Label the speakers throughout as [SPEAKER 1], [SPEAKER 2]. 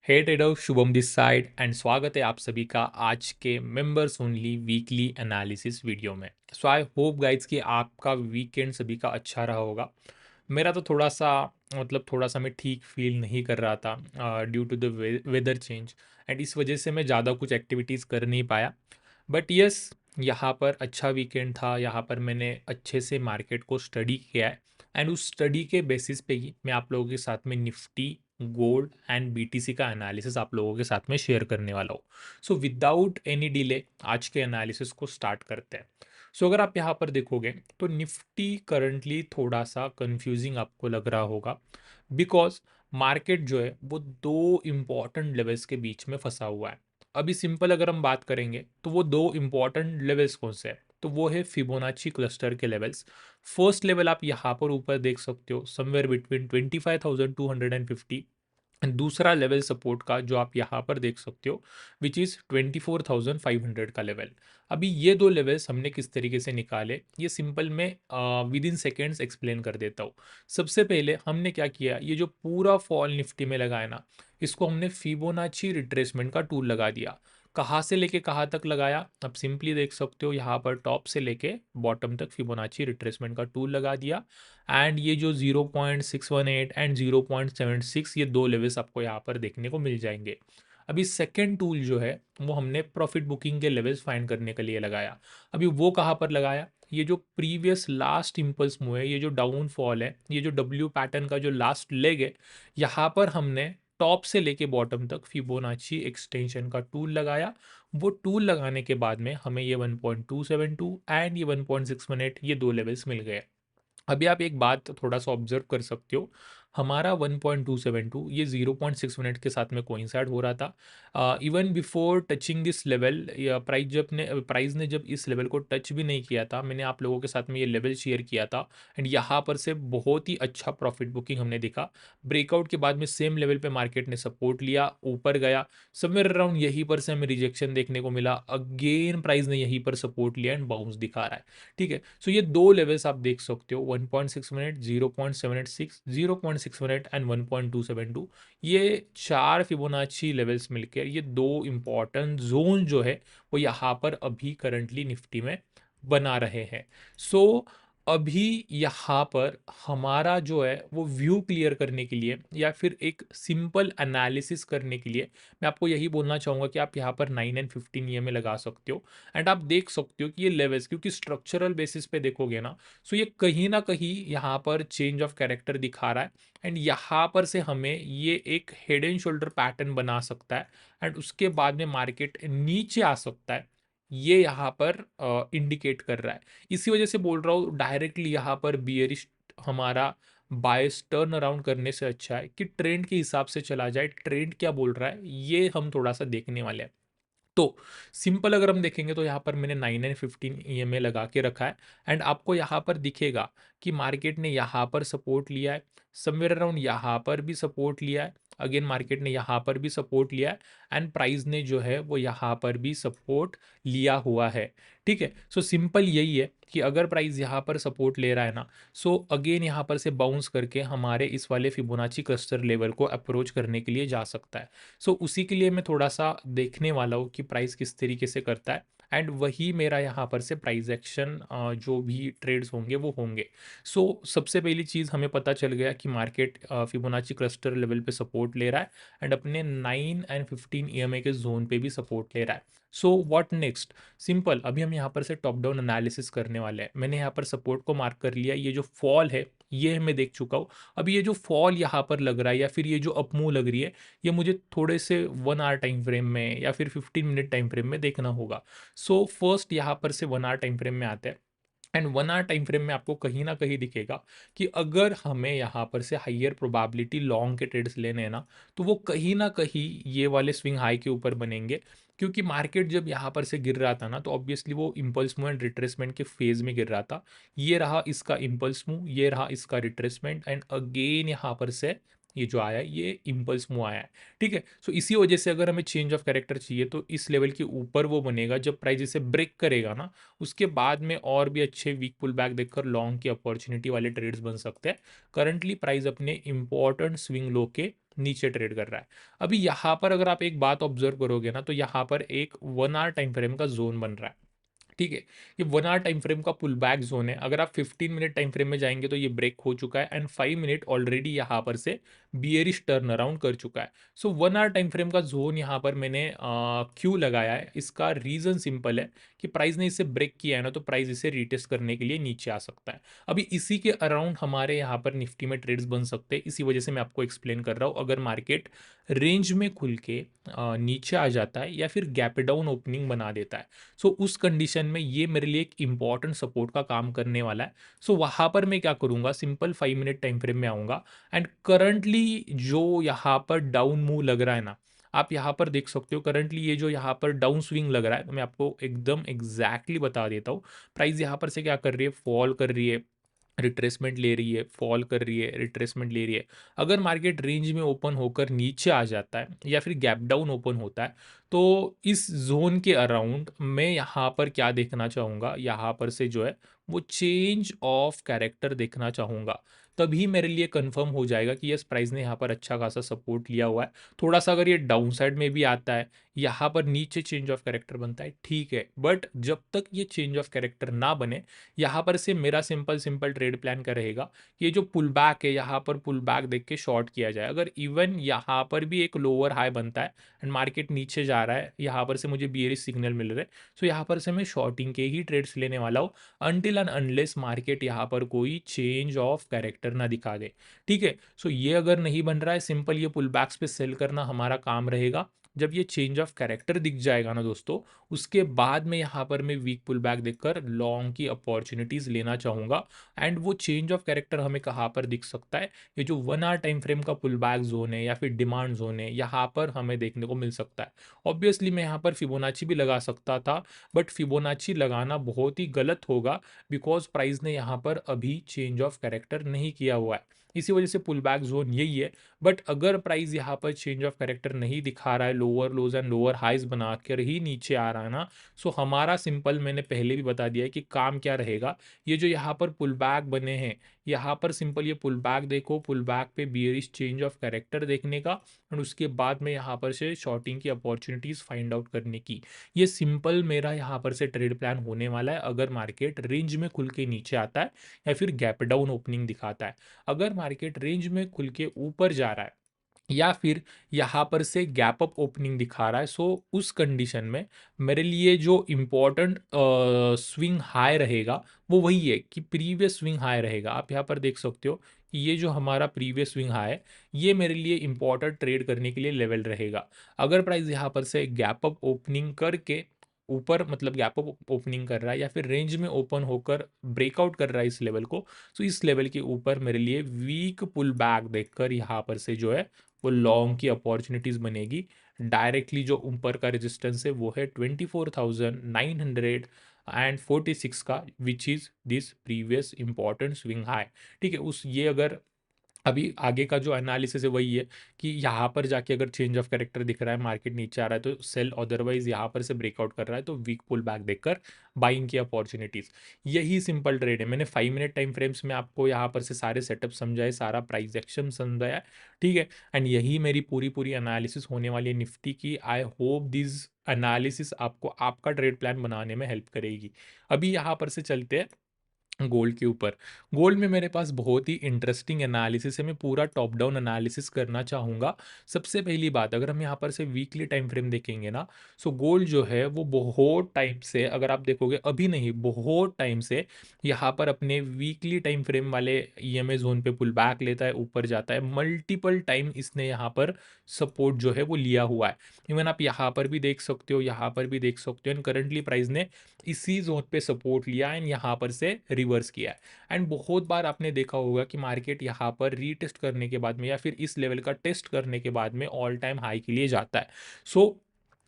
[SPEAKER 1] Hey trader, Shubham this side and स्वागत है आप सभी का आज के members only weekly analysis video में। सो आई होप गाइज कि आपका वीकेंड सभी का अच्छा रहा होगा। मेरा तो थोड़ा सा मैं ठीक फील नहीं कर रहा था due to the weather change and इस वजह से मैं ज़्यादा कुछ एक्टिविटीज़ कर नहीं पाया। बट यस, यहाँ पर अच्छा वीकेंड था। यहाँ पर मैंने अच्छे से मार्केट को स्टडी किया है एंड उस स्टडी के बेसिस पे ही मैं आप लोगों के साथ में निफ्टी, गोल्ड एंड बीटीसी का एनालिसिस आप लोगों के साथ में शेयर करने वाला हूँ। सो विदाउट एनी डिले आज के एनालिसिस को स्टार्ट करते हैं। सो अगर आप यहाँ पर देखोगे तो निफ्टी करंटली थोड़ा सा कंफ्यूजिंग आपको लग रहा होगा, बिकॉज मार्केट जो है वो दो इम्पॉर्टेंट लेवल्स के बीच में फंसा हुआ है। अभी सिंपल अगर हम बात करेंगे तो वो दो इम्पॉर्टेंट लेवल्स कौन से हैं, तो वो है फिबोनाची क्लस्टर के लेवल्स। फर्स्ट लेवल आप यहाँ पर ऊपर देख सकते हो समवेयर बिटवीन 25,250 एंड दूसरा लेवल सपोर्ट का जो आप यहाँ पर देख सकते हो विच इज़ 24,500 का लेवल। अभी ये दो लेवल्स हमने किस तरीके से निकाले, ये सिंपल मैं विद इन सेकेंड्स एक्सप्लेन कर देता हूँ। सबसे पहले हमने क्या किया, ये जो पूरा फॉल निफ्टी में लगा है ना, इसको हमने फिबोनाची रिट्रेसमेंट का टूल लगा दिया। कहाँ से लेके कहाँ तक लगाया, आप सिंपली देख सकते हो यहाँ पर टॉप से लेके बॉटम तक फिबोनाची रिट्रेसमेंट का टूल लगा दिया। एंड ये जो 0.618 एंड 0.76 ये दो लेवल्स आपको यहाँ पर देखने को मिल जाएंगे। अभी सेकेंड टूल जो है वो हमने प्रॉफिट बुकिंग के लेवल्स फाइंड करने के लिए लगाया। अभी वो कहाँ पर लगाया, ये जो प्रीवियस लास्ट इम्पल्स मूव है, ये जो डाउनफॉल है, ये जो डब्ल्यू पैटर्न का जो लास्ट लेग है, यहाँ पर हमने टॉप से लेके बॉटम तक फिबोनाची एक्सटेंशन का टूल लगाया। वो टूल लगाने के बाद में हमें ये 1.272 एंड ये 1.618 ये दो लेवल्स मिल गए। अभी आप एक बात थोड़ा सा ऑब्जर्व कर सकते हो, हमारा 1.272 ये 0.6 मिनट के साथ में कोइंसाइड हो रहा था। Even before touching this level, price ने जब इस लेवल को टच भी नहीं किया था, मैंने आप लोगों के साथ में ये लेवल शेयर किया था एंड यहाँ पर से बहुत ही अच्छा प्रॉफिट बुकिंग हमने देखा। ब्रेकआउट के बाद में सेम लेवल पे मार्केट ने सपोर्ट लिया, ऊपर गया, समवेयर अराउंड यहीं पर से हमें रिजेक्शन देखने को मिला, अगेन प्राइस ने यहीं पर सपोर्ट लिया एंड बाउंस दिखा रहा है। ठीक है, सो ये दो लेवल्स आप देख सकते हो, 1.6 मिनट, 0.786, 0.6 मिनट एंड 1.272। ये चार फिबोनाची लेवल्स मिलकर ये दो इंपॉर्टेंट जोन जो है वो यहाँ पर अभी करंटली निफ्टी में बना रहे हैं। सो अभी यहाँ पर हमारा जो है वो व्यू क्लियर करने के लिए या फिर एक सिंपल एनालिसिस करने के लिए मैं आपको यही बोलना चाहूँगा कि आप यहाँ पर 9 एंड 15 ईएमए लगा सकते हो एंड आप देख सकते हो कि ये लेवल्स क्योंकि स्ट्रक्चरल बेसिस पे देखोगे ना, सो ये कहीं ना कहीं यहाँ पर चेंज ऑफ कैरेक्टर दिखा रहा है एंड यहाँ पर से हमें ये एक हेड एंड शोल्डर पैटर्न बना सकता है एंड उसके बाद में मार्केट नीचे आ सकता है, ये यहाँ पर इंडिकेट कर रहा है। इसी वजह से बोल रहा हूँ डायरेक्टली यहाँ पर बियरिश हमारा बायस टर्न अराउंड करने से अच्छा है कि ट्रेंड के हिसाब से चला जाए, ट्रेंड क्या बोल रहा है ये हम थोड़ा सा देखने वाले हैं। तो सिंपल अगर हम देखेंगे तो यहाँ पर मैंने 9 एंड 15 ईएमए लगा के रखा है एंड आपको यहाँ पर दिखेगा कि मार्केट ने यहाँ पर सपोर्ट लिया है, समवेयर अराउंड यहाँ पर भी सपोर्ट लिया है, अगेन मार्केट ने यहाँ पर भी सपोर्ट लिया है एंड प्राइस ने जो है वो यहाँ पर भी सपोर्ट लिया हुआ है। ठीक है, सो सिंपल यही है कि अगर प्राइस यहाँ पर सपोर्ट ले रहा है ना, सो अगेन यहाँ पर से बाउंस करके हमारे इस वाले फिबोनाची क्लस्टर लेवल को अप्रोच करने के लिए जा सकता है। सो उसी के लिए मैं थोड़ा सा देखने वाला हूँ कि प्राइस किस तरीके से करता है एंड वही मेरा यहाँ पर से प्राइस एक्शन जो भी ट्रेड्स होंगे वो होंगे। सो सबसे पहली चीज़ हमें पता चल गया कि मार्केट फिबोनाची क्लस्टर लेवल पे सपोर्ट ले रहा है एंड अपने 9 एंड 15 ईएमए के जोन पे भी सपोर्ट ले रहा है। सो व्हाट नेक्स्ट, सिंपल अभी हम यहाँ पर से टॉप डाउन एनालिसिस करने वाले हैं। मैंने यहाँ पर सपोर्ट को मार्क कर लिया, ये जो फॉल है ये मैं देख चुका हूँ। अभी ये जो फॉल यहाँ पर लग रहा है या फिर ये जो अपमूव लग रही है, ये मुझे थोड़े से 1 आवर टाइम फ्रेम में या फिर 15 मिनट टाइम फ्रेम में देखना होगा। सो फर्स्ट यहाँ पर से 1 आवर टाइम फ्रेम में आते हैं एंड 1 आवर टाइम फ्रेम में आपको कहीं ना कहीं दिखेगा कि अगर हमें यहाँ पर से हाइयर प्रोबेबिलिटी लॉन्ग के ट्रेड्स लेने हैं ना, तो वो कहीं ना कहीं ये वाले स्विंग हाई के ऊपर बनेंगे। क्योंकि मार्केट जब यहाँ पर से गिर रहा था ना, तो ऑब्वियसली वो इम्पल्स मूव एंड रिट्रेसमेंट के फेज में गिर रहा था। ये रहा इसका इम्पल्स मूव, ये रहा इसका रिट्रेसमेंट एंड अगेन यहाँ पर से ये जो आया है ये इम्पल्स मूव आया है, ठीक है। सो इसी वजह से अगर हमें चेंज ऑफ कैरेक्टर चाहिए तो इस लेवल के ऊपर वो बनेगा जब प्राइस इसे ब्रेक करेगा ना, उसके बाद में और भी अच्छे वीक पुल बैक देखकर लॉन्ग की अपॉर्चुनिटी वाले ट्रेड्स बन सकते हैं। करंटली प्राइस अपने इंपॉर्टेंट स्विंग लो के नीचे ट्रेड कर रहा है। अभी यहाँ पर अगर आप एक बात ऑब्जर्व करोगे ना, तो यहाँ पर एक 1 आवर टाइम फ्रेम का जोन बन रहा है, ठीक है। ये 1 आवर टाइम फ्रेम का पुल बैक जोन है। अगर आप 15 मिनट टाइम फ्रेम में जाएंगे तो ये ब्रेक हो चुका है एंड 5 मिनट ऑलरेडी यहाँ पर से बियरिश टर्न अराउंड कर चुका है। सो 1 आवर टाइम फ्रेम का जोन यहाँ पर मैंने क्यों लगाया है, इसका रीज़न सिंपल है कि प्राइस ने इसे ब्रेक किया है ना, तो प्राइस इसे रिटेस्ट करने के लिए नीचे आ सकता है। अभी इसी के अराउंड हमारे यहाँ पर निफ्टी में ट्रेड्स बन सकते हैं। इसी वजह से मैं आपको एक्सप्लेन कर रहा हूँ। अगर मार्केट रेंज में खुल के नीचे आ जाता है या फिर गैप डाउन ओपनिंग बना देता है, सो उस कंडीशन में ये मेरे लिए एक इंपॉर्टेंट सपोर्ट का काम करने वाला है। सो वहाँ पर मैं क्या करूँगा, सिंपल 5 मिनट टाइम फ्रेम में आऊँगा एंड करंटली जो यहाँ पर डाउन मूव लग रहा है ना, आप यहाँ पर देख सकते हो करंटली ये जो यहाँ पर डाउन स्विंग लग रहा है, तो मैं आपको एकदम एग्जैक्टली बता देता हूँ। प्राइस यहाँ पर से क्या कर रही है, फॉल कर रही है, रिट्रेसमेंट ले रही है, फॉल कर रही है, रिट्रेसमेंट ले रही है। अगर मार्केट रेंज में ओपन होकर नीचे आ जाता है या फिर गैप डाउन ओपन होता है, तो इस जोन के अराउंड मैं यहाँ पर क्या देखना चाहूँगा, यहाँ पर से जो है वो चेंज ऑफ कैरेक्टर देखना चाहूँगा। तभी मेरे लिए कंफर्म हो जाएगा कि यस प्राइस ने यहाँ पर अच्छा खासा सपोर्ट लिया हुआ है। थोड़ा सा अगर ये डाउन साइड में भी आता है, यहाँ पर नीचे चेंज ऑफ कैरेक्टर बनता है, ठीक है। बट जब तक ये चेंज ऑफ कैरेक्टर ना बने, यहाँ पर से मेरा सिंपल सिंपल ट्रेड प्लान का रहेगा कि ये जो पुल बैक है, यहाँ पर पुल बैक देख के शॉर्ट किया जाए। अगर इवन यहाँ पर भी एक लोअर हाई बनता है एंड मार्केट नीचे जा रहा है, यहाँ पर से मुझे बियरिश सिग्नल मिल रहे हैं, सो यहाँ पर से मैं शॉर्टिंग के ही ट्रेड्स लेने वाला हूँ अनटिल एंड अनलेस मार्केट यहाँ पर कोई चेंज ऑफ कैरेक्टर ना दिखा दे, ठीक है। सो ये अगर नहीं बन रहा है, सिंपल ये पुल बैक्स पे सेल करना हमारा काम रहेगा। जब ये चेंज ऑफ कैरेक्टर दिख जाएगा ना दोस्तों, उसके बाद में यहाँ पर मैं वीक पुल बैक देखकर लॉन्ग की अपॉर्चुनिटीज लेना चाहूँगा। एंड वो चेंज ऑफ कैरेक्टर हमें कहाँ पर दिख सकता है, ये जो 1 आवर टाइम फ्रेम का पुल बैक जोन है या फिर डिमांड जोन है, यहाँ पर हमें देखने को मिल सकता है। ऑब्वियसली मैं यहाँ पर फिबोनाची भी लगा सकता था, बट फिबोनाची लगाना बहुत ही गलत होगा बिकॉज प्राइस ने यहाँ पर अभी चेंज ऑफ कैरेक्टर नहीं किया हुआ है। इसी वजह से पुल बैक जोन यही है। बट अगर प्राइस यहाँ पर चेंज ऑफ कैरेक्टर नहीं दिखा रहा है, lower lows and lower highs बना कर ही नीचे आ रहा है ना, सो हमारा सिंपल मैंने पहले भी बता दिया है कि काम क्या रहेगा। ये जो यहाँ पर पुल बैक बने हैं, यहाँ पर सिंपल ये पुल बैक देखो, पुल बैक पे बियरिश चेंज ऑफ कैरेक्टर देखने का और उसके बाद में यहाँ पर से शॉर्टिंग की अपॉर्चुनिटीज फाइंड आउट करने की। ये सिंपल मेरा यहाँ पर से ट्रेड प्लान होने वाला है अगर मार्केट रेंज में खुल के नीचे आता है या फिर गैप डाउन ओपनिंग दिखाता है। अगर मार्केट रेंज में खुल के ऊपर जा रहा है या फिर यहाँ पर से गैप अप ओपनिंग दिखा रहा है, सो उस कंडीशन में मेरे लिए जो इम्पोर्टेंट स्विंग हाई रहेगा वो वही है कि प्रीवियस स्विंग हाई रहेगा। आप यहाँ पर देख सकते हो कि ये जो हमारा प्रीवियस स्विंग हाई है, ये मेरे लिए इम्पोर्टेंट ट्रेड करने के लिए लेवल रहेगा। अगर प्राइस यहाँ पर से गैप अप ओपनिंग करके ऊपर मतलब गैप अप ओपनिंग कर रहा है या फिर रेंज में ओपन होकर ब्रेकआउट कर रहा है इस लेवल को, तो इस लेवल के ऊपर मेरे लिए वीक पुल बैक देखकर यहाँ पर से जो है वो लॉन्ग की अपॉर्चुनिटीज बनेगी। डायरेक्टली जो ऊपर का रेजिस्टेंस है वो है 24,946 का, which is this previous important swing high, ठीक है। उस ये अगर अभी आगे का जो एनालिसिस है वही है कि यहाँ पर जाके अगर चेंज ऑफ कैरेक्टर दिख रहा है, मार्केट नीचे आ रहा है तो सेल, अदरवाइज यहाँ पर से ब्रेकआउट कर रहा है तो वीक पुल बैक देखकर बाइंग की अपॉर्चुनिटीज। यही सिंपल ट्रेड है। मैंने 5 मिनट टाइम फ्रेम्स में आपको यहाँ पर से सारे सेटअप समझाए, सारा प्राइस एक्शन समझाया, ठीक है। एंड यही मेरी पूरी पूरी एनालिसिस होने वाली है निफ्टी की। आई होप दिस एनालिसिस आपको आपका ट्रेड प्लान बनाने में हेल्प करेगी। अभी यहाँ पर से चलते हैं गोल्ड के ऊपर। गोल्ड में मेरे पास बहुत ही इंटरेस्टिंग एनालिसिस है, मैं पूरा टॉप डाउन एनालिसिस करना चाहूँगा। सबसे पहली बात, अगर हम यहाँ पर से वीकली टाइम फ्रेम देखेंगे ना, सो गोल्ड जो है वो बहुत टाइम से, अगर आप देखोगे अभी नहीं, बहुत टाइम से यहाँ पर अपने वीकली टाइम फ्रेम वाले ईएमए जोन पे पुल बैक लेता है, ऊपर जाता है। मल्टीपल टाइम इसने यहाँ पर सपोर्ट जो है वो लिया हुआ है। इवन आप यहाँ पर भी देख सकते हो, यहाँ पर भी देख सकते हो। एंड करंटली प्राइस ने इसी जोन पे सपोर्ट लिया एंड यहाँ पर से रिवर्स किया है। एंड बहुत बार आपने देखा होगा कि मार्केट यहाँ पर रीटेस्ट करने के बाद में या फिर इस लेवल का टेस्ट करने के बाद में ऑल टाइम हाई के लिए जाता है। सो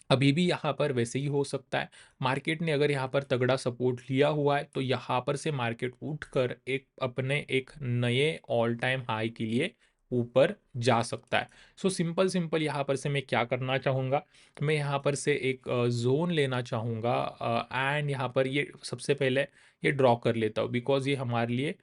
[SPEAKER 1] अभी भी यहाँ पर वैसे ही हो सकता है। मार्केट ने अगर यहाँ पर तगड़ा सपोर्ट लिया हुआ है तो यहाँ पर से मार्केट उठकर एक अपने एक नए ऑल टाइम हाई के लिए ऊपर जा सकता है। सो सिंपल सिंपल यहाँ पर से मैं क्या करना चाहूँगा, मैं यहाँ पर से एक ज़ोन लेना चाहूँगा एंड यहाँ पर ये सबसे पहले ये ड्रॉ कर लेता हूँ, बिकॉज़ ये हमारे लिए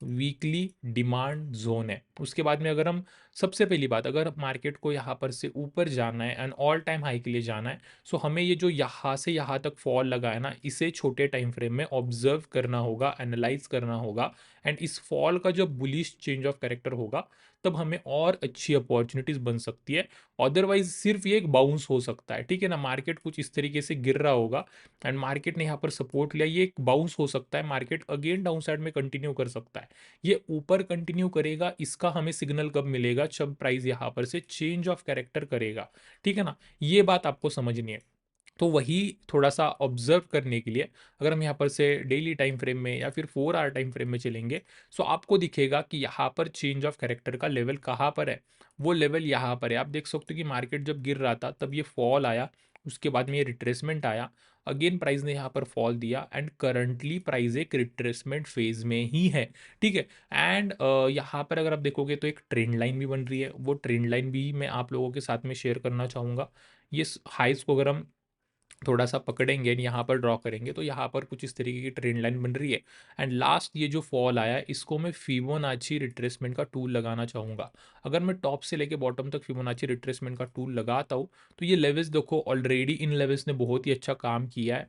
[SPEAKER 1] वीकली डिमांड जोन है। उसके बाद में अगर हम सबसे पहली बात, अगर मार्केट को यहाँ पर से ऊपर जाना है एंड ऑल टाइम हाई के लिए जाना है, सो हमें ये जो यहाँ से यहाँ तक फॉल लगा है ना, इसे छोटे टाइम फ्रेम में ऑब्जर्व करना होगा, एनालाइज करना होगा एंड इस फॉल का जब बुलिश चेंज ऑफ कैरेक्टर होगा तब हमें और अच्छी अपॉर्चुनिटीज बन सकती है। अदरवाइज सिर्फ ये एक बाउंस हो सकता है, ठीक है ना, मार्केट कुछ इस तरीके से गिर रहा होगा एंड मार्केट ने यहाँ पर सपोर्ट लिया, ये एक बाउंस हो सकता है, मार्केट अगेन डाउन साइड में कंटिन्यू कर सकता है। ये ऊपर कंटिन्यू करेगा, इसका हमें सिग्नल कब मिलेगा, जब प्राइस यहाँ पर से चेंज ऑफ कैरेक्टर करेगा, ठीक है ना, ये बात आपको समझनी है। तो वही थोड़ा सा ऑब्जर्व करने के लिए अगर हम यहाँ पर से डेली टाइम फ्रेम में या फिर 4 आवर टाइम फ्रेम में चलेंगे, सो आपको दिखेगा कि यहाँ पर चेंज ऑफ कैरेक्टर का लेवल कहाँ पर है। वो लेवल यहाँ पर है, आप देख सकते हो कि मार्केट जब गिर रहा था तब ये फॉल आया, उसके बाद में ये रिट्रेसमेंट आया, अगेन प्राइस ने यहाँ पर फॉल दिया एंड करंटली प्राइस एक रिट्रेसमेंट फेज में ही है, ठीक है। एंड यहाँ पर अगर आप देखोगे तो एक ट्रेंड लाइन भी बन रही है, वो ट्रेंड लाइन भी मैं आप लोगों के साथ में शेयर करना चाहूँगा। ये हाइस को अगर हम थोड़ा सा पकड़ेंगे एंड यहाँ पर ड्रॉ करेंगे तो यहाँ पर कुछ इस तरीके की ट्रेंड लाइन बन रही है एंड लास्ट ये जो फॉल आया है इसको मैं फिबोनाची रिट्रेसमेंट का टूल लगाना चाहूँगा। अगर मैं टॉप से लेके बॉटम तक फिबोनाची रिट्रेसमेंट का टूल लगाता हूँ तो ये लेवल्स देखो, ऑलरेडी इन लेवल्स ने बहुत ही अच्छा काम किया है।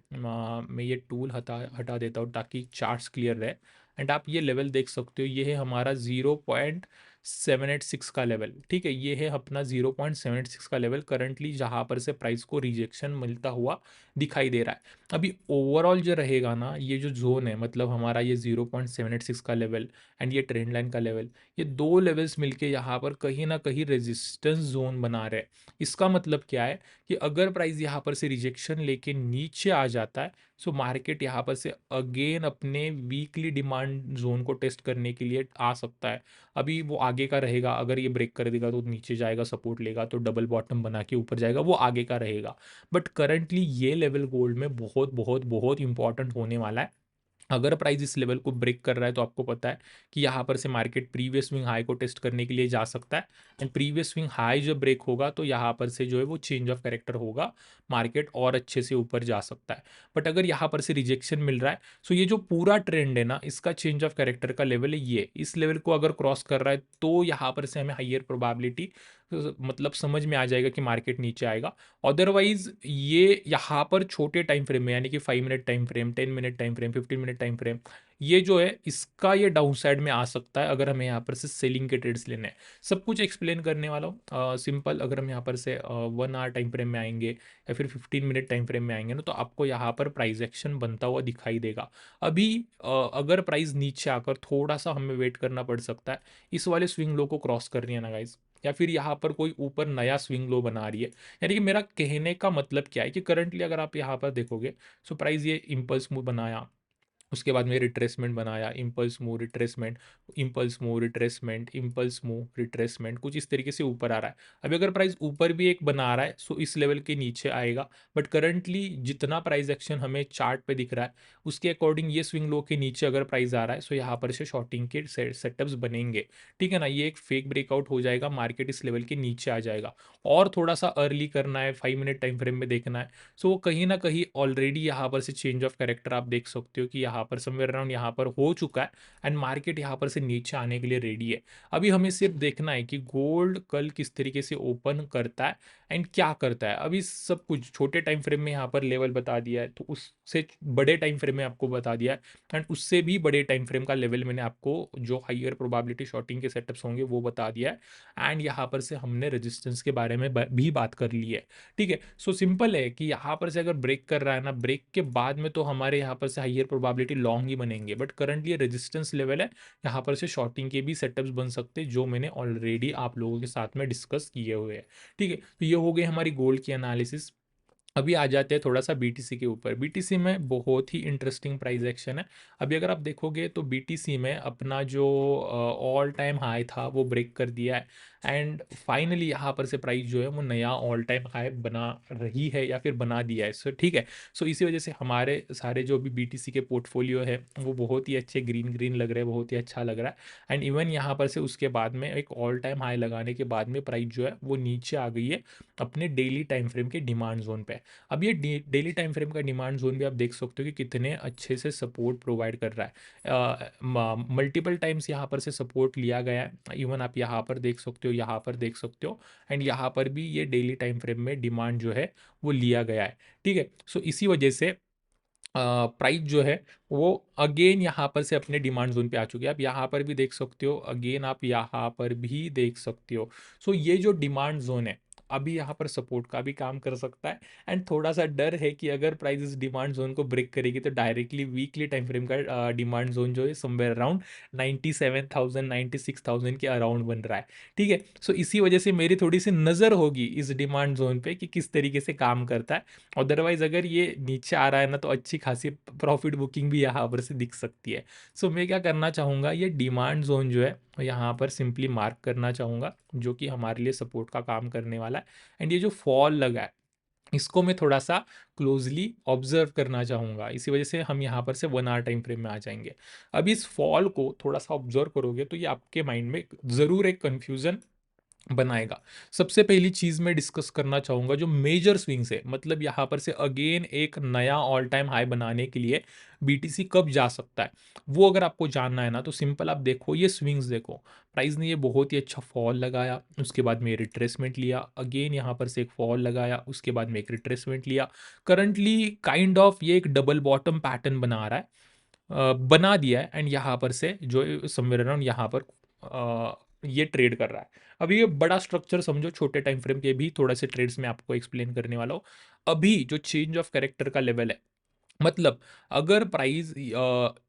[SPEAKER 1] मैं ये टूल हटा हटा देता हूँ ताकि चार्ट्स क्लियर रहे एंड आप ये लेवल देख सकते हो, ये है हमारा 0.786 का लेवल, ठीक है, ये है अपना 0.786 का लेवल करंटली जहाँ पर से प्राइस को रिजेक्शन मिलता हुआ दिखाई दे रहा है। अभी ओवरऑल जो रहेगा ना, ये जो जोन है, मतलब हमारा ये 0.786 का लेवल एंड ये ट्रेंड लाइन का लेवल, ये दो लेवल्स मिलके यहाँ पर कहीं ना कहीं रेजिस्टेंस जोन बना रहे हैं। इसका मतलब क्या है कि अगर प्राइस यहाँ पर से रिजेक्शन लेके नीचे आ जाता है, सो मार्केट यहाँ पर से अगेन अपने वीकली डिमांड जोन को टेस्ट करने के लिए आ सकता है। अभी वो आगे का रहेगा, अगर ये ब्रेक कर देगा तो नीचे जाएगा, सपोर्ट लेगा तो डबल बॉटम बना के ऊपर जाएगा, वो आगे का रहेगा। बट करंटली ये लेवल गोल्ड में बहुत बहुत बहुत इंपॉर्टेंट होने वाला है। अगर प्राइस इस लेवल को ब्रेक कर रहा है तो आपको पता है कि यहाँ पर से मार्केट प्रीवियस स्विंग हाई को टेस्ट करने के लिए जा सकता है एंड प्रीवियस स्विंग हाई जब ब्रेक होगा तो यहाँ पर से जो है वो चेंज ऑफ कैरेक्टर होगा, मार्केट और अच्छे से ऊपर जा सकता है। बट अगर यहाँ पर से रिजेक्शन मिल रहा है, सो ये जो पूरा ट्रेंड है ना, इसका चेंज ऑफ कैरेक्टर का लेवल है ये, इस लेवल को अगर क्रॉस कर रहा है तो यहाँ पर से हमें हाइयर प्रोबेबिलिटी, मतलब समझ में आ जाएगा कि मार्केट नीचे आएगा। अदरवाइज ये यहाँ पर छोटे टाइम फ्रेम में, यानी कि 5 minute time frame, 10 minute time frame, 15 minute time frame, ये जो है इसका ये डाउन साइड में आ सकता है अगर हमें यहाँ पर से सेलिंग के ट्रेड्स लेने हैं। सब कुछ एक्सप्लेन करने वाला हूँ सिंपल। अगर हम यहाँ पर से 1 आवर टाइम फ्रेम में आएंगे या फिर 15 मिनट टाइम फ्रेम में आएंगे ना, तो आपको यहाँ पर प्राइस एक्शन बनता हुआ दिखाई देगा। अभी अगर प्राइस नीचे आकर थोड़ा सा हमें वेट करना पड़ सकता है, इस वाले स्विंग लो को क्रॉस करनी है ना गाइज, या फिर यहाँ पर कोई ऊपर नया स्विंग लो बना रही है। यानी कि मेरा कहने का मतलब क्या है कि करंटली अगर आप यहाँ पर देखोगे, सो प्राइस ये इम्पल्स मूव बनाया, उसके बाद में रिट्रेसमेंट बनाया, impulse move retracement, impulse move retracement, impulse move retracement, कुछ इस तरीके से ऊपर आ रहा है। अभी अगर प्राइस ऊपर भी एक बना रहा है सो इस लेवल के नीचे आएगा, बट करंटली जितना प्राइस एक्शन हमें चार्ट पे दिख रहा है उसके अकॉर्डिंग ये स्विंग लो के नीचे अगर प्राइस आ रहा है, सो यहाँ पर से शॉर्टिंग के सेटअप्स बनेंगे, ठीक है ना। ये एक फेक ब्रेकआउट हो जाएगा, मार्केट इस लेवल के नीचे आ जाएगा। और थोड़ा सा अर्ली करना है, 5 मिनट टाइम फ्रेम में देखना है, सो वो कहीं ना कहीं ऑलरेडी यहाँ पर से चेंज ऑफ कैरेक्टर आप देख सकते हो कि यहाँ पर समवेयर अराउंड यहाँ पर हो चुका है एंड मार्केट यहाँ पर से नीचे आने के लिए रेडी है। अभी हमें सिर्फ देखना है कि गोल्ड कल किस तरीके से ओपन करता है एंड क्या करता है। अभी सब कुछ छोटे टाइम फ्रेम में यहाँ पर लेवल बता दिया है, तो उससे बड़े टाइम फ्रेम में आपको बता दिया है एंड उससे भी बड़े टाइम फ्रेम का लेवल मैंने आपको जो हाइयर प्रोबेबिलिटी शॉर्टिंग के सेटअप्स होंगे वो बता दिया है एंड यहाँ पर से हमने रेजिस्टेंस के बारे में भी बात कर ली है, ठीक है। सो सिंपल है कि यहाँ पर से अगर ब्रेक कर रहा है ना, ब्रेक के बाद में तो हमारे यहाँ पर से हाइयर प्रोबेबिलिटी लॉन्ग ही बनेंगे, बट करंटली ये रेजिस्टेंस लेवल है, यहाँ पर से शॉर्टिंग के भी सेटअप्स बन सकते हैं जो मैंने ऑलरेडी आप लोगों के साथ में डिस्कस किए हुए हैं, ठीक है। तो ये हो गई हमारी गोल्ड की एनालिसिस। अभी आ जाते हैं थोड़ा सा बीटीसी के ऊपर। बीटीसी में बहुत ही इंटरेस्टिंग प्राइस एक्शन है। अभी अगर आप देखोगे तो बीटीसी में अपना जो ऑल टाइम हाई था वो ब्रेक कर दिया है एंड फाइनली यहाँ पर से प्राइस जो है वो नया ऑल टाइम हाई बना रही है या फिर बना दिया है। सो ठीक है, सो इसी वजह से हमारे सारे जो भी बीटीसी के पोर्टफोलियो है वो बहुत ही अच्छे ग्रीन ग्रीन लग रहे हैं, बहुत ही अच्छा लग रहा है। एंड इवन यहाँ पर से उसके बाद में एक ऑल टाइम हाई लगाने के बाद में प्राइस जो है वो नीचे आ गई है अपने डेली टाइम फ्रेम के डिमांड जोन पे। अब ये डेली टाइम फ्रेम का डिमांड जोन भी आप देख सकते हो कि कितने अच्छे से सपोर्ट प्रोवाइड कर रहा है। मल्टीपल टाइम्स यहाँ पर से सपोर्ट लिया गया है, इवन आप यहाँ पर देख सकते हो, यहाँ पर देख सकते हो, एंड यहाँ पर भी ये डेली टाइम फ्रेम में डिमांड जो है वो लिया गया है। ठीक है, सो इसी वजह से प्राइस जो है वो अगेन यहाँ पर से अपने डिमांड जोन पे आ चुकी है। आप यहाँ पर भी देख सकते हो, अगेन आप यहाँ पर भी देख सकते हो। सो ये जो डिमांड जोन है अभी यहाँ पर सपोर्ट का भी काम कर सकता है। एंड थोड़ा सा डर है कि अगर प्राइस इस डिमांड जोन को ब्रेक करेगी तो डायरेक्टली वीकली टाइम फ्रेम का डिमांड जोन जो है समवेयर अराउंड 97,000 96,000 के अराउंड बन रहा है। ठीक है, सो इसी वजह से मेरी थोड़ी सी नज़र होगी इस डिमांड जोन पे कि किस तरीके से काम करता है। अदरवाइज अगर ये नीचे आ रहा है ना तो अच्छी खासी प्रॉफिट बुकिंग भी यहाँ पर से दिख सकती है। सो मैं क्या करना चाहूँगा, ये डिमांड जोन जो है यहाँ पर सिंपली मार्क करना चाहूँगा, जो कि हमारे लिए सपोर्ट का काम करने वाला है। एंड ये जो फॉल लगा है इसको मैं थोड़ा सा क्लोजली ऑब्जर्व करना चाहूँगा, इसी वजह से हम यहाँ पर से 1 आवर टाइम फ्रेम में आ जाएंगे। अब इस फॉल को थोड़ा सा ऑब्जर्व करोगे तो ये आपके माइंड में ज़रूर एक कन्फ्यूज़न बनाएगा। सबसे पहली चीज़ मैं डिस्कस करना चाहूँगा जो मेजर स्विंग्स है, मतलब यहाँ पर से अगेन एक नया ऑल टाइम हाई बनाने के लिए बीटीसी कब जा सकता है, वो अगर आपको जानना है ना तो सिंपल आप देखो, ये स्विंग्स देखो। प्राइस ने ये बहुत ही अच्छा फॉल लगाया, उसके बाद में रिट्रेसमेंट लिया, अगेन यहाँ पर से एक फॉल लगाया, उसके बाद में एक रिट्रेसमेंट लिया। करंटली काइंड ऑफ ये एक डबल बॉटम पैटर्न बना रहा है, बना दिया है। एंड यहाँ पर से जो समवेयर अराउंड यहाँ पर ये ट्रेड कर रहा है। अभी ये बड़ा स्ट्रक्चर समझो, छोटे टाइम फ्रेम के भी थोड़ा से ट्रेड्स में आपको एक्सप्लेन करने वाला हूँ। अभी जो चेंज ऑफ कैरेक्टर का लेवल है, मतलब अगर प्राइस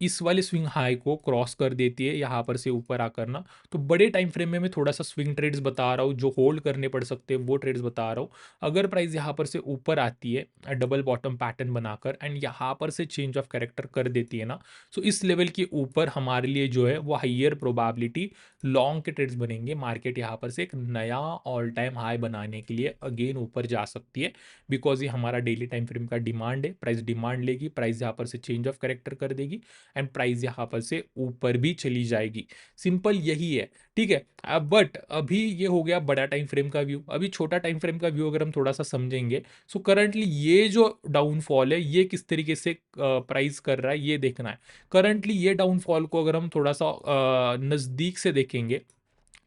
[SPEAKER 1] इस वाले स्विंग हाई को क्रॉस कर देती है यहाँ पर से ऊपर आकर ना, तो बड़े टाइम फ्रेम में मैं थोड़ा सा स्विंग ट्रेड्स बता रहा हूँ जो होल्ड करने पड़ सकते हैं, वो ट्रेड्स बता रहा हूँ। अगर प्राइस यहाँ पर से ऊपर आती है डबल बॉटम पैटर्न बनाकर एंड यहाँ पर से चेंज ऑफ कैरेक्टर कर देती है ना, तो इस लेवल के ऊपर हमारे लिए जो है वो हाइयर प्रोबेबिलिटी लॉन्ग के ट्रेड्स बनेंगे। मार्केट यहाँ पर से एक नया ऑल टाइम हाई बनाने के लिए अगेन ऊपर जा सकती है, बिकॉज ये हमारा डेली टाइम फ्रेम का डिमांड है। प्राइस डिमांड लेगी, प्राइस यहाँ पर से चेंज ऑफ कैरेक्टर कर देगी एंड प्राइस यहाँ पर से ऊपर भी चली जाएगी। सिंपल यही है। ठीक है, अब बट अभी ये हो गया बड़ा टाइम फ्रेम का व्यू। अभी छोटा टाइम फ्रेम का व्यू अगर हम थोड़ा सा समझेंगे, सो करंटली ये जो डाउनफॉल है ये किस तरीके से प्राइस कर रहा है ये देखना है। करंटली ये डाउनफॉल को अगर हम थोड़ा सा नज़दीक से देखेंगे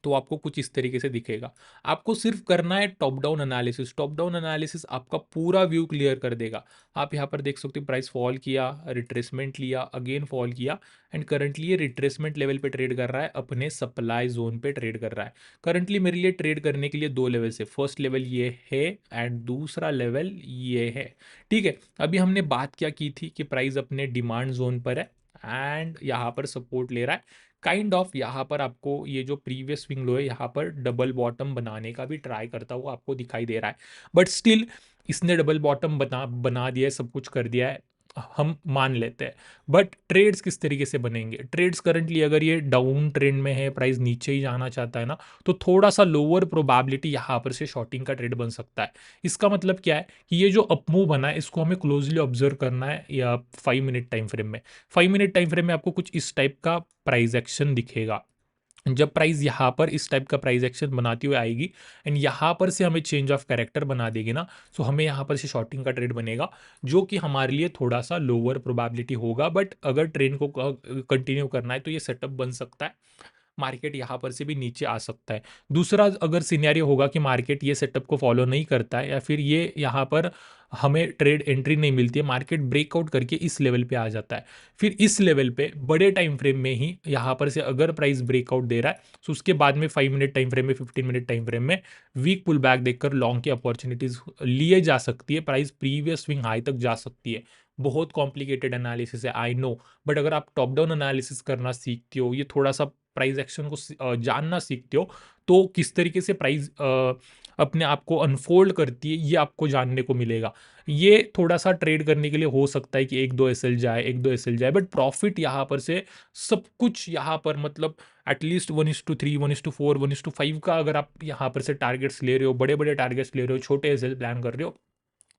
[SPEAKER 1] तो आपको कुछ इस तरीके से दिखेगा। आपको सिर्फ करना है top down analysis. Top down analysis आपका पूरा व्यू क्लियर कर देगा। आप यहाँ पर देख सकते हो, प्राइस फॉल किया, रिट्रेसमेंट लिया, अगेन फॉल किया एंड करंटली ये रिट्रेसमेंट लेवल पे ट्रेड कर रहा है, अपने सप्लाई जोन पे ट्रेड कर रहा है। करंटली मेरे लिए ट्रेड करने के लिए 2 लेवल से, फर्स्ट लेवल ये है एंड दूसरा लेवल ये है। ठीक है, अभी हमने बात क्या की थी कि प्राइस अपने डिमांड जोन पर है एंड यहाँ पर सपोर्ट ले रहा है। काइंड ऑफ यहाँ पर आपको ये जो प्रीवियस स्विंग लो है यहाँ पर डबल बॉटम बनाने का भी ट्राई करता हुआ आपको दिखाई दे रहा है। बट स्टिल इसने डबल बॉटम बना बना दिया है, सब कुछ कर दिया है, हम मान लेते हैं। बट ट्रेड्स किस तरीके से बनेंगे, ट्रेड्स करंटली अगर ये डाउन ट्रेंड में है, प्राइस नीचे ही जाना चाहता है ना, तो थोड़ा सा लोअर प्रोबेबिलिटी यहाँ पर से शॉर्टिंग का ट्रेड बन सकता है। इसका मतलब क्या है कि ये जो अपमूव बना है इसको हमें क्लोजली ऑब्जर्व करना है या 5 मिनट टाइम फ्रेम में। 5 मिनट टाइम फ्रेम में आपको कुछ इस टाइप का प्राइस एक्शन दिखेगा। जब प्राइस यहाँ पर इस टाइप का प्राइस एक्शन बनाती हुई आएगी एंड यहाँ पर से हमें चेंज ऑफ कैरेक्टर बना देगी ना, सो हमें यहाँ पर से शॉर्टिंग का ट्रेड बनेगा, जो कि हमारे लिए थोड़ा सा लोअर प्रोबेबिलिटी होगा। बट अगर ट्रेंड को कंटिन्यू करना है तो ये सेटअप बन सकता है, मार्केट यहाँ पर से भी नीचे आ सकता है। दूसरा अगर सिनेरियो होगा कि मार्केट ये सेटअप को फॉलो नहीं करता है या फिर ये यहाँ पर हमें ट्रेड एंट्री नहीं मिलती है, मार्केट ब्रेकआउट करके इस लेवल पे आ जाता है, फिर इस लेवल पे बड़े टाइम फ्रेम में ही यहाँ पर से अगर प्राइस ब्रेकआउट दे रहा है तो उसके बाद में 5 मिनट टाइम फ्रेम में, 15 मिनट टाइम फ्रेम में वीक पुल बैक देखकर लॉन्ग की अपॉर्चुनिटीज लिए जा सकती है, प्राइस प्रीवियस स्विंग हाई तक जा सकती है। बहुत कॉम्प्लिकेटेड एनालिसिस है आई नो, बट अगर आप टॉप डाउन एनालिसिस करना सीखते हो, ये थोड़ा सा प्राइस एक्शन को जानना सीखते हो, तो किस तरीके से प्राइस अपने आप को अनफोल्ड करती है, ये आपको जानने को मिलेगा। ये थोड़ा-सा ट्रेड करने के लिए हो सकता है कि 1-2 एसएल जाए, 1-2 एसएल जाए, बट प्रॉफ़िट यहाँ पर से सब कुछ यहाँ पर मतलब एटलीस्ट 1:3, 1:4, 1:5 का अगर आप यहाँ पर से टारगेट्स ले रहे हो, बड़े-बड़े टारगेट्स ले रहे हो, छोटे एसएल प्लान कर रहे हो,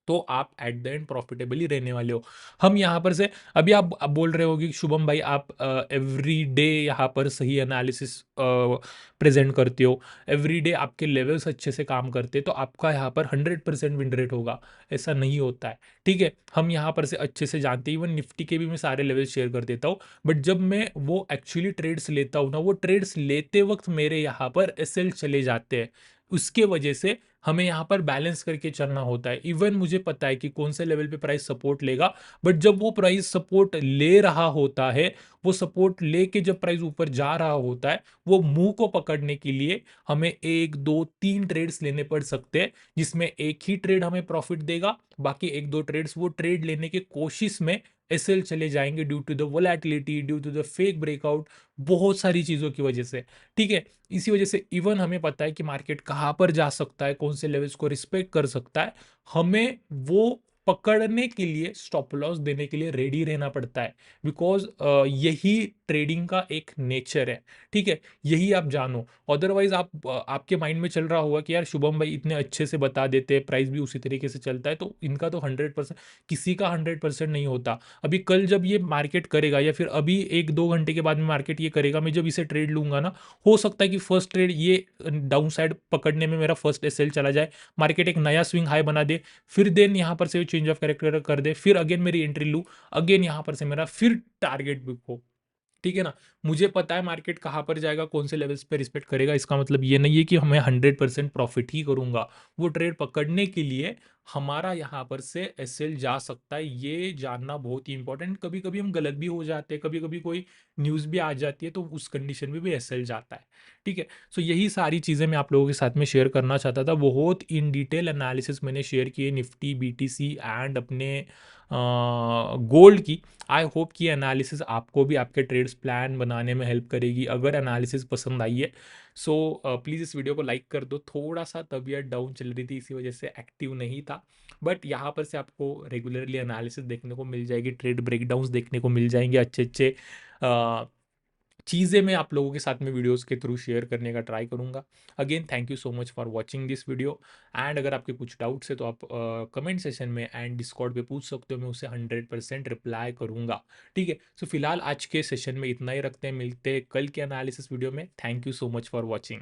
[SPEAKER 1] तो आप एट द एंड प्रॉफिटेबली रहने वाले हो। हम यहाँ पर से अभी आप बोल रहे हो कि शुभम भाई आप एवरी डे यहाँ पर सही एनालिसिस प्रेजेंट करते हो, एवरी डे आपके लेवल्स अच्छे से काम करते हैं, तो आपका यहाँ पर 100% विन रेट होगा। ऐसा नहीं होता है, ठीक है। हम यहाँ पर से अच्छे से जानते हैं, इवन निफ्टी के भी मैं सारे लेवल्स शेयर कर देता हूँ, बट जब मैं वो एक्चुअली ट्रेड्स लेता हूँ ना, वो ट्रेड्स लेते वक्त मेरे यहाँ पर एसएल चले जाते हैं। उसके वजह से हमें यहाँ पर बैलेंस करके चलना होता है। इवन मुझे पता है कि कौन से लेवल पे प्राइस सपोर्ट लेगा, बट जब वो प्राइस सपोर्ट ले रहा होता है, वो सपोर्ट लेके जब प्राइस ऊपर जा रहा होता है, वो मुंह को पकड़ने के लिए हमें 1 2 3 ट्रेड्स लेने पड़ सकते हैं, जिसमें एक ही ट्रेड हमें प्रॉफिट देगा, बाकी 1 2 ट्रेड्स वो ट्रेड लेने की कोशिश में एसएल चले जाएंगे due to the volatility, due to the fake breakout, बहुत सारी चीजों की वजह से, ठीक है। इसी वजह से इवन हमें पता है कि मार्केट कहाँ पर जा सकता है, कौन से लेवल्स को रिस्पेक्ट कर सकता है, हमें वो पकड़ने के लिए, स्टॉप लॉस देने के लिए रेडी रहना पड़ता है, बिकॉज यही ट्रेडिंग का एक नेचर है, ठीक है। यही आप जानो, अदरवाइज आपके माइंड में चल रहा होगा कि यार शुभम भाई इतने अच्छे से बता देते हैं, प्राइस भी उसी तरीके से चलता है, तो इनका तो 100%, किसी का 100% नहीं होता। अभी कल जब ये मार्केट करेगा, या फिर अभी 1 2 घंटे के बाद में मार्केट ये करेगा, मैं जब इसे ट्रेड लूंगा ना, हो सकता है कि फर्स्ट ट्रेड ये डाउन साइड पकड़ने में मेरा फर्स्ट एसएल चला जाए, मार्केट एक नया स्विंग हाई बना दे, फिर देन यहाँ पर से चेंज ऑफ कैरेक्टर कर दे, फिर अगेन मेरी एंट्री लूँ, अगेन यहाँ पर से मेरा फिर टारगेट बुक हो, ठीक है ना। मुझे पता है मार्केट कहाँ पर जाएगा, कौन से लेवल्स पे रिस्पेक्ट करेगा, इसका मतलब ये नहीं है कि मैं 100% प्रॉफिट ही करूंगा। वो ट्रेड पकड़ने के लिए हमारा यहाँ पर से एसएल जा सकता है, ये जानना बहुत ही इंपॉर्टेंट। कभी कभी हम गलत भी हो जाते हैं, कभी कभी कोई न्यूज़ भी आ जाती है, तो उस कंडीशन में भी एसएल जाता है, ठीक है। सो यही सारी चीज़ें मैं आप लोगों के साथ में शेयर करना चाहता था। बहुत इन डिटेल एनालिसिस मैंने शेयर किए निफ्टी, बीटीसी एंड अपने गोल्ड की। आई होप कि एनालिसिस आपको भी आपके ट्रेड्स प्लान बनाने में हेल्प करेगी। अगर एनालिसिस पसंद आई है, सो प्लीज़ इस वीडियो को लाइक कर दो। थोड़ा सा तबीयत डाउन चल रही थी, इसी वजह से एक्टिव नहीं था, बट यहाँ पर से आपको रेगुलरली एनालिसिस देखने को मिल जाएगी, ट्रेड ब्रेकडाउंस देखने को मिल जाएंगे, अच्छे अच्छे चीज़ें मैं आप लोगों के साथ में वीडियोस के थ्रू शेयर करने का ट्राई करूंगा। Again thank you so much for watching this video, and अगर आपके कुछ डाउट्स है तो आप कमेंट सेशन में एंड डिस्कॉर्ड पे पूछ सकते हो, मैं उसे 100% रिप्लाई करूंगा, ठीक है। सो फिलहाल आज के सेशन में इतना ही रखते हैं, मिलते हैं कल के एनालिसिस वीडियो में। Thank you so much for watching.